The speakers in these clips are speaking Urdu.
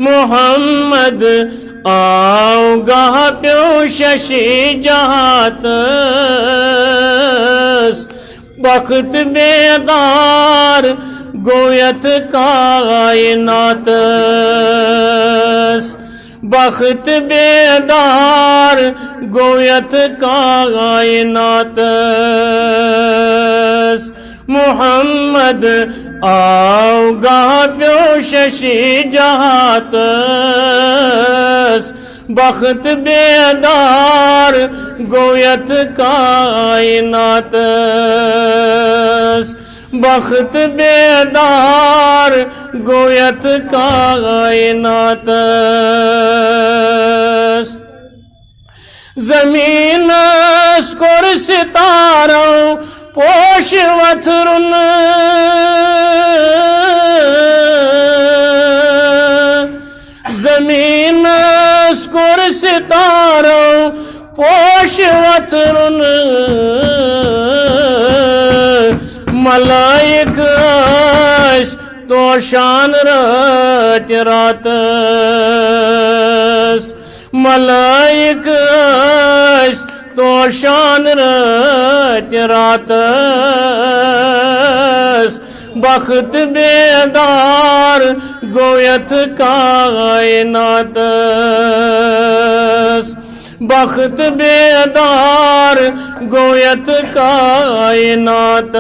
محمد آو گاہ پیو ششی جہاتس بخت بیدار گویت کائناتس بخت بیدار گویت کائناتس محمد آو گاہ پیو ششی جہاتس بخت بیدار گویت کائناتس بخت بیدار گویت کائناتس زمین اسکر ستاروں پوش وتھرن زمین اسکر ستاروں پوش وتھرن ملائک اش تو شان رات راتس ملائک اش تو شان رات راتس بخت بیدار گویت کائناتس بخت بیدار گویت کائناتس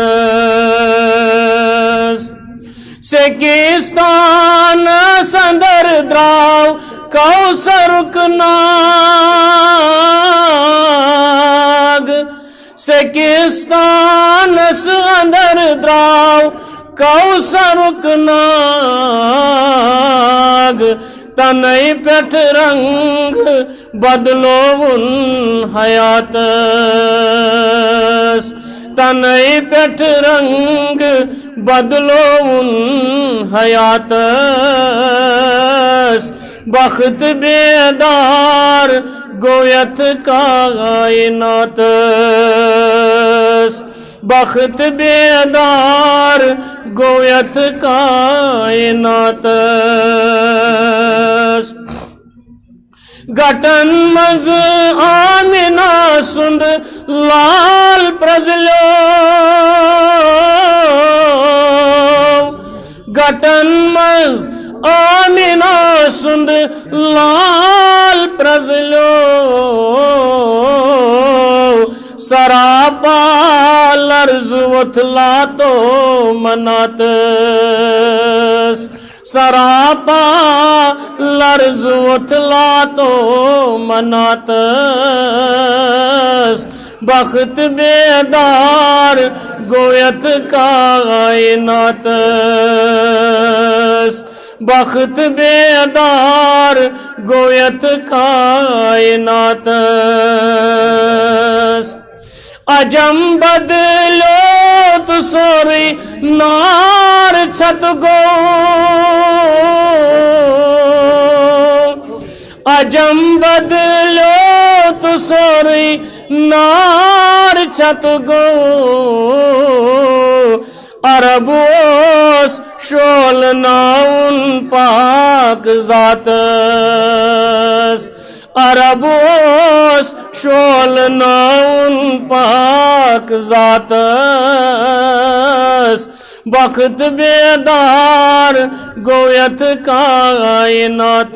سکستان سندر دراو کوثر کناگ سکستان سندر دراو کوثر کناگ تنئی پیٹھ رنگ بدلوون حیاتس تنئی پیٹھ رنگ بدلوون حیاتس بخت بیدار گویت کائناتس بخت بیدار گویت کائناتس گٹن مز آمینہ سند لال پرزلو گٹن مز آمینہ سند لال پرزلو سراپا لرز وطلا تو مناتس سراپا لرز وطلا تو مناتس بخت بیدار گویت کائناتس بخت بیدار گویت کائناتس عجم بدلو تو سوری نار چھت گو عجم بدلو تو سوری نار چھت گو عربوس شول ناون پاک ذاتس عربوس شول ناون پاک ذاتس بخت بیدار گویت کائناتس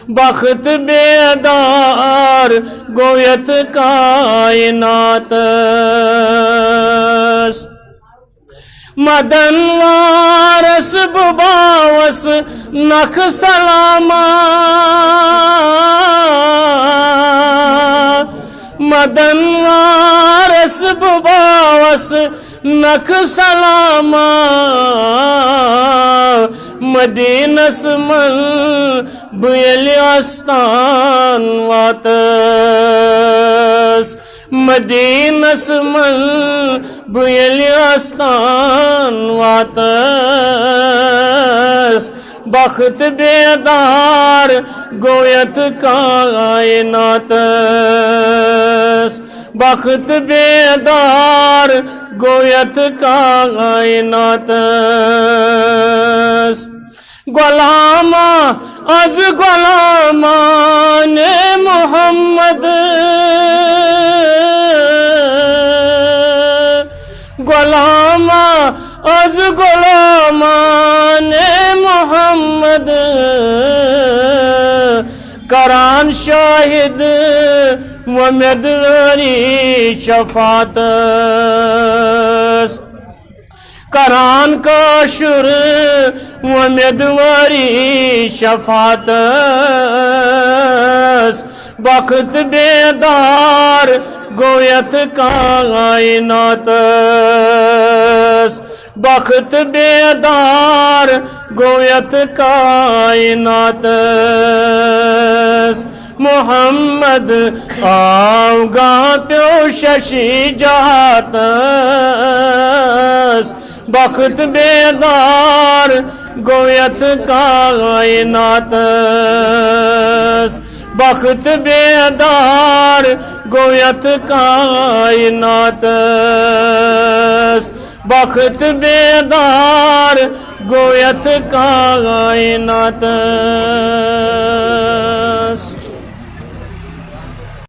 بخت بیدار گویت کائناتس مدن وارس بباوس نخ سلاما مدن وارس بباوس نخ سلاما مدینس من بیلی استان واتس مدینس من بیلی استان واتس بخت بیدار گویت کائناتس بخت بیدار گویت کائناتس غلاما از غلامان محمد غلاما از غلامان محمد کران شاہد و مدوری شفاعت کران کاشر و مدوری شفاعت بخت بیدار گویت کائنات بخت بیدار گویت کائنات محمد آوگا پیوششی جہات بخت بیدار گویت کائنات بخت بیدار گویت کائنات بخت بیدار گویت کائنات